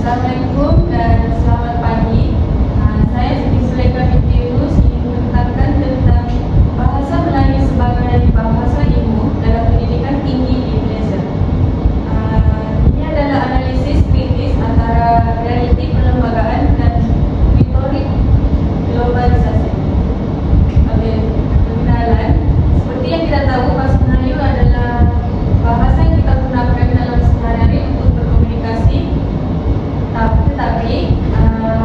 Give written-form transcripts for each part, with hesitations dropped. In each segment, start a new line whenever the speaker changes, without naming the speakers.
Assalamualaikum dan selamat pagi. Saya Siti Zulaikha binti Yunus ingin menerangkan tentang bahasa Melayu sebagai bahasa ilmu dalam pendidikan tinggi di Malaysia. Ini adalah analisis kritis antara realiti perlembagaan dan retorik globalisasi. Okey, perkenalan. Seperti yang kita tahu, bahasa Melayu adalah bahasa yang kita gunakan dalam sehari-hari untuk berkomunikasi. Tetapi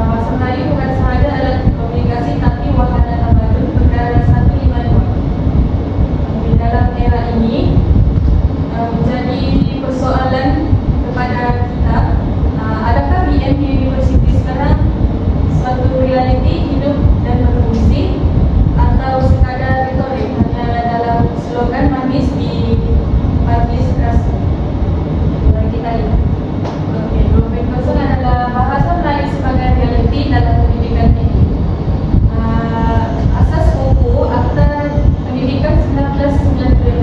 bahasa Melayu bukan sahaja alat komunikasi, tapi wahana tamadun perkara 152. Dalam era ini menjadi persoalan kepada kita, adakah BM di universiti sekarang suatu realiti hidup dan berfungsi, atau sekadar retorik hanya dalam slogan manis di majlis rasa? Mari kita lihat. Okey, 20% adalah bahasa Melayu sebagai realiti dalam pendidikan tinggi. Asas UU Akta Pendidikan 1996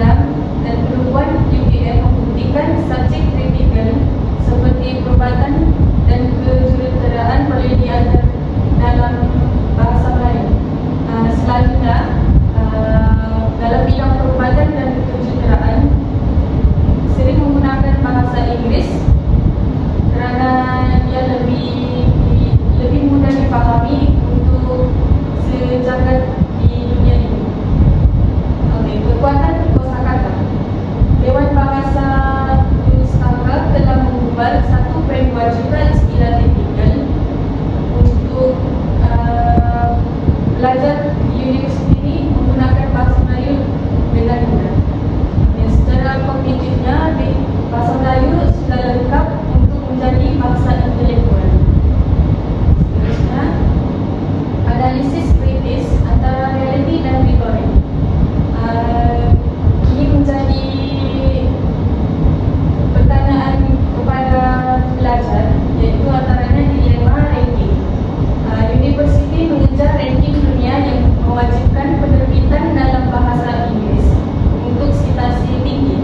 dan penubuhan UKM membuktikan subjek kritikal seperti perubatan dan kejuruteraan boleh diajar dalam bahasa Melayu. Selanjutnya, dalam bidang perubatan dan kejuruteraan sering menggunakan bahasa Inggeris kerana ia lebih mudah difahami untuk sejagat di dunia ini. Okey, kekuatan kosakata. Dewan Bahasa Pustaka telah mengubah 1.2 juta istilah teknikal untuk belajar di universiti ini menggunakan bahasa Melayu dengan mudah. Secara kognitifnya, bahasa Melayu sudah lengkap untuk menjadi bahasa intelektual. Seterusnya, analisis kritis antara realiti dan retorik. Ini menjadi pertanyaan kepada pelajar, iaitu antaranya dilema ranking. Universiti mengejar ranking dunia yang mewajibkan penerbitan dalam bahasa Inggeris untuk citasi tinggi.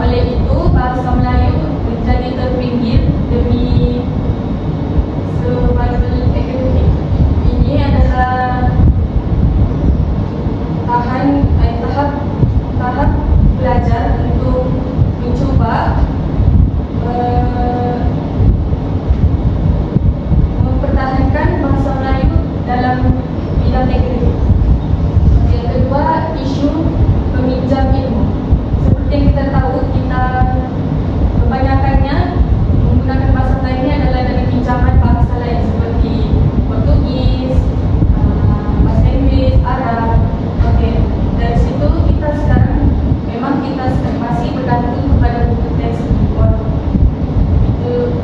Oleh itu, bahasa Melayu menjadi terpinggir demi survival akademik. Ini adalah tahap belajar untuk mencuba mempertahankan bahasa Melayu dalam bidang akademik. Yang kedua, isu peminjam ilmu. Seperti yang kita tahu, kita kebanyakannya menggunakan bahasa Melayu ini adalah dari pinjaman bahasa lain seperti Portugis, bahasa Inggeris, Arab. Okey, dari situ kita sekarang memang kita masih bergantung kepada buku teks import.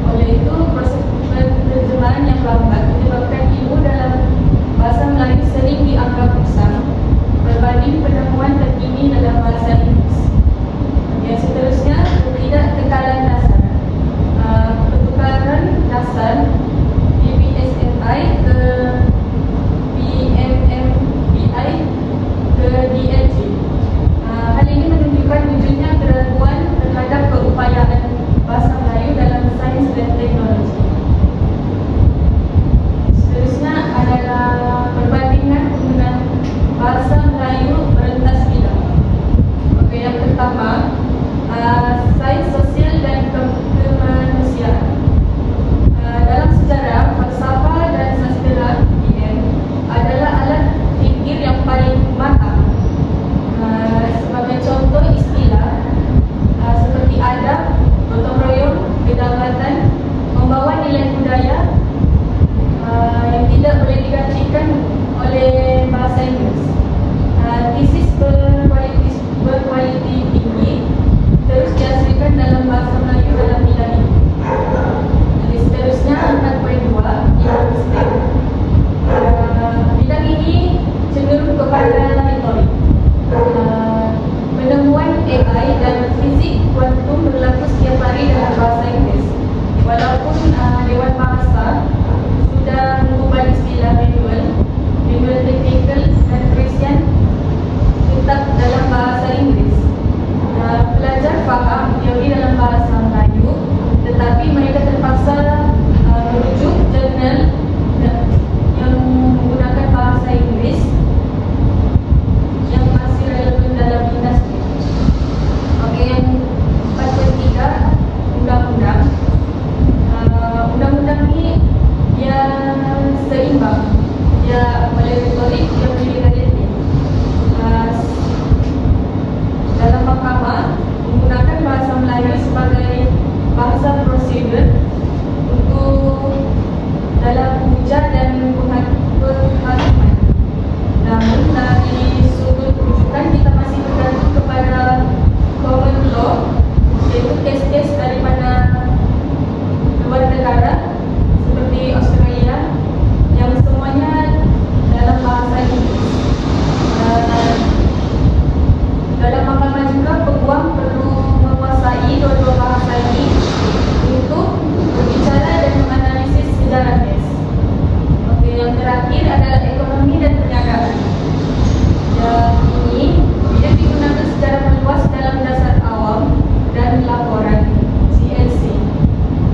Oleh itu, proses penerjemahan yang lambat menyebabkan ilmu dalam bahasa Melayu sering dianggap usang berbanding penemuan terkini dalam bahasa Inggeris. Yang seterusnya, ketidaktekalan dasar. Pertukaran dasar DBSMI ke BMMBI ke DLG. Hal ini menunjukkan wujudnya keraguan terhadap keupayaan bahasa Melayu dalam sains dan teknologi. Seterusnya adalah perbandingan penggunaan bahasa Melayu merentas bidang. Okey, yang pertama, sains sosial dan kemanusiaan. Dalam sejarah, falsafah dan sastra BM adalah alat fikir yang paling matang. Sebagai contoh istilah seperti adab, gotong royong, kedaulatan membawa nilai budaya yang tidak boleh digantikan oleh bahasa Inggeris. Tesis berkualiti tinggi terus dihasilkan dalam bahasa Melayu dalam bidang ini. Jadi seterusnya 4.2, linguistik. Bidang ini cenderung kepada retorik. Penemuan AI dan fizik kuantum berlaku setiap hari dalam bahasa Inggeris. Walaupun Dewan Bahasa sudah mengubah istilah manual technical dan Christian tetap dalam bahasa Inggeris. Pelajar faham teori dalam bahasa Melayu, tetapi mereka terpaksa prosedur untuk dalam ujar dan penghakiman. Namun dari sudut rujukan kita masih bergantung kepada common law, yaitu kes-kes daripada luar negara seperti Australia yang semuanya dalam bahasa Inggeris. Dalam mahkamah juga peguam perlu menguasai dua-dua bahasa ini untuk berbicara dan menganalisis sejarah kes. Okey, yang terakhir adalah ekonomi dan perniagaan. Yang ini bila digunakan secara meluas dalam dasar awam dan laporan CLC.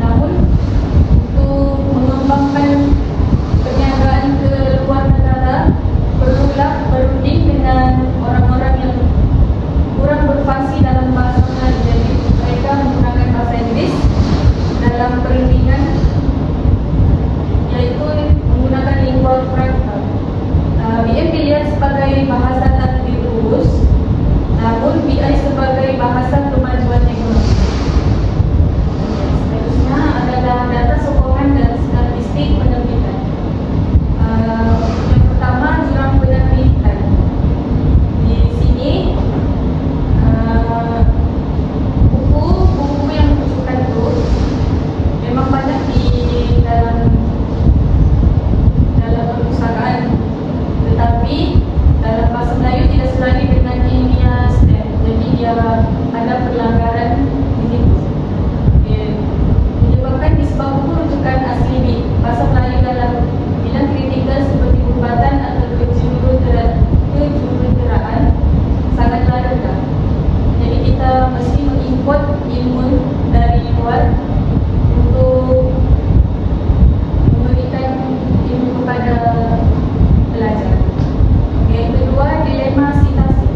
Namun untuk mengembangkan perniagaan ke luar negara perlulah berunding dengan orang-orang yang kurang berfasih dalam bahasa Melayu. Jadi mereka menggunakan bahasa Inggeris dalam perundingan, iaitu menggunakan lingual franca. BM dilihat sebagai bahasa takdir lurus, namun BI sebagai bahasa kemajuan ekonomi. Seterusnya adalah data sokongan dan statistik penerbitan. Yang pertama, jurang penerbitan. Di sini buku-buku yang rujukan itu memang banyak di dalam perpustakaan, tetapi dalam bahasa Melayu tidak selari dengan ilmiah STEM, jadi dia ada pelanggaran di situ. Menyebabkan di sebuah buku rujukan asli bahasa Melayu dalam bidang kritikal seperti perubatan atau kejuruteraan sangatlah rendah. Jadi kita mesti mengimport ilmu dari luar untuk memberikan ilmu kepada pelajar. Yang kedua, dilema sitasi.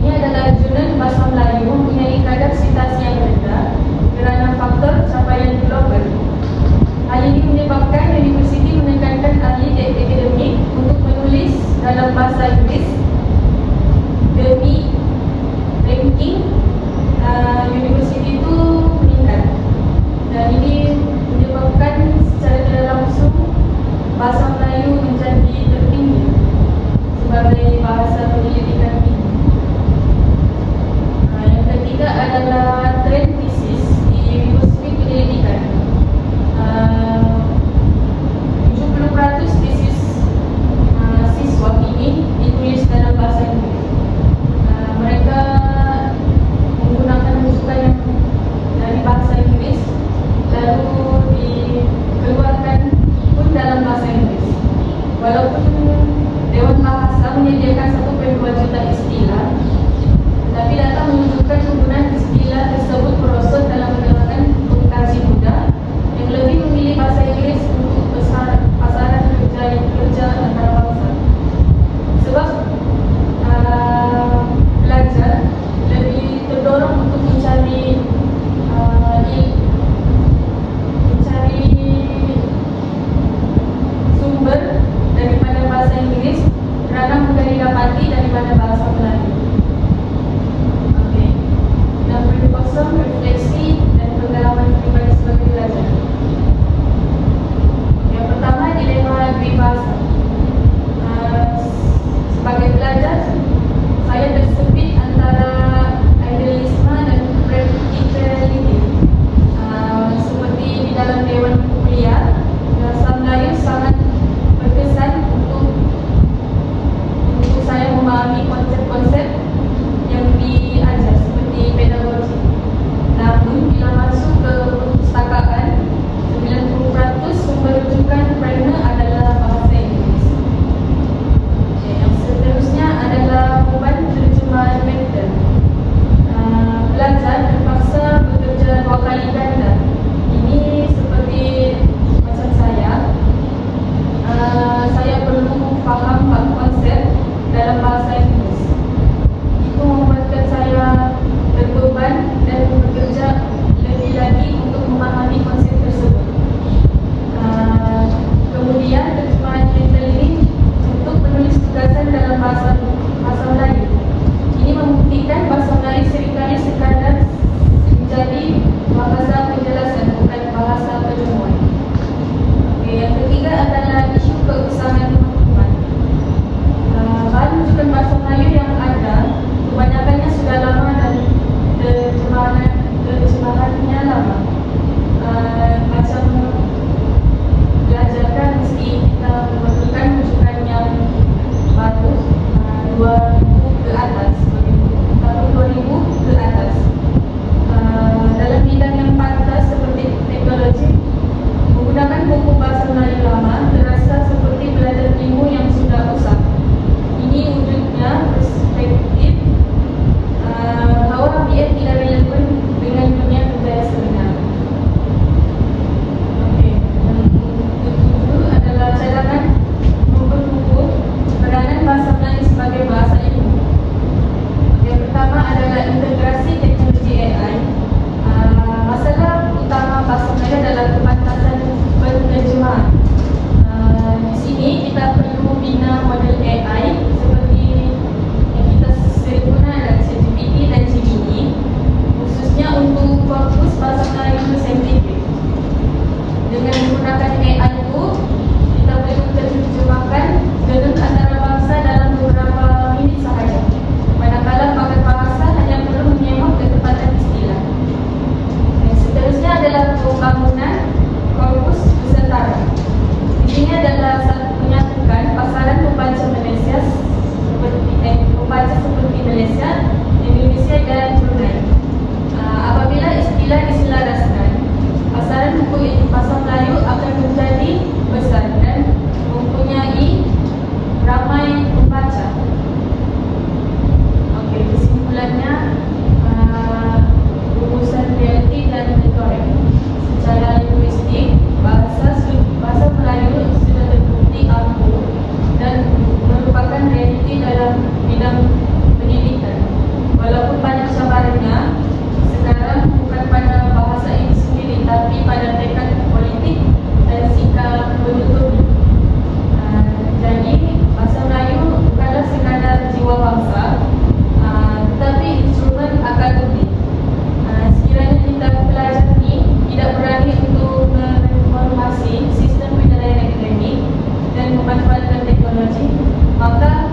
Ini adalah jurnal bahasa Melayu mempunyai kadar sitasi yang rendah kerana faktor capaian global. Hal ini menyebabkan universiti menekankan ahli akademik untuk menulis dalam bahasa Inggeris demi ranking universiti itu meningkat. Dan ini menyebabkan secara tidak langsung bahasa Melayu menjadi tertinggi sebagai bahasa penyelidikan tinggi. Yang ketiga adalah trend thesis di universiti penyelidikan. 70% thesis siswa ini ditulis dalam bahasa Inggeris. Mereka menggunakan rujukan yang dari bahasa Inggeris lalu dikeluarkan pun dalam bahasa Inggeris. Walaupun Dewan Bahasa menyediakan 1,2 juta istilah, tetapi data menunjukkan penggunaan istilah tersebut merosot dalam kalangan pengkaji muda yang lebih memilih bahasa Inggeris untuk pasaran kerja antarabangsa. Sebab pelajar lebih terdorong untuk mencari kebenaran buku bahasa Melayu akan menjadi besar dan mempunyai ramai pembaca. Okey, kesimpulannya rumusan realiti dan retorik. Secara linguistik, bahasa Melayu sudah terbukti ampuh dan merupakan realiti dalam bidang pendidikan. Walaupun banyak cabarannya, sekarang bukan pada bahasa ini sendiri, tapi pada tekad politik dan sikap penuturnya. Jadi, bahasa Melayu bukanlah sekadar jiwa bangsa, tetapi instrumen akademik. Sekiranya kita pelajar ini tidak berani untuk mereformasi sistem penilaian akademik dan memanfaatkan teknologi, maka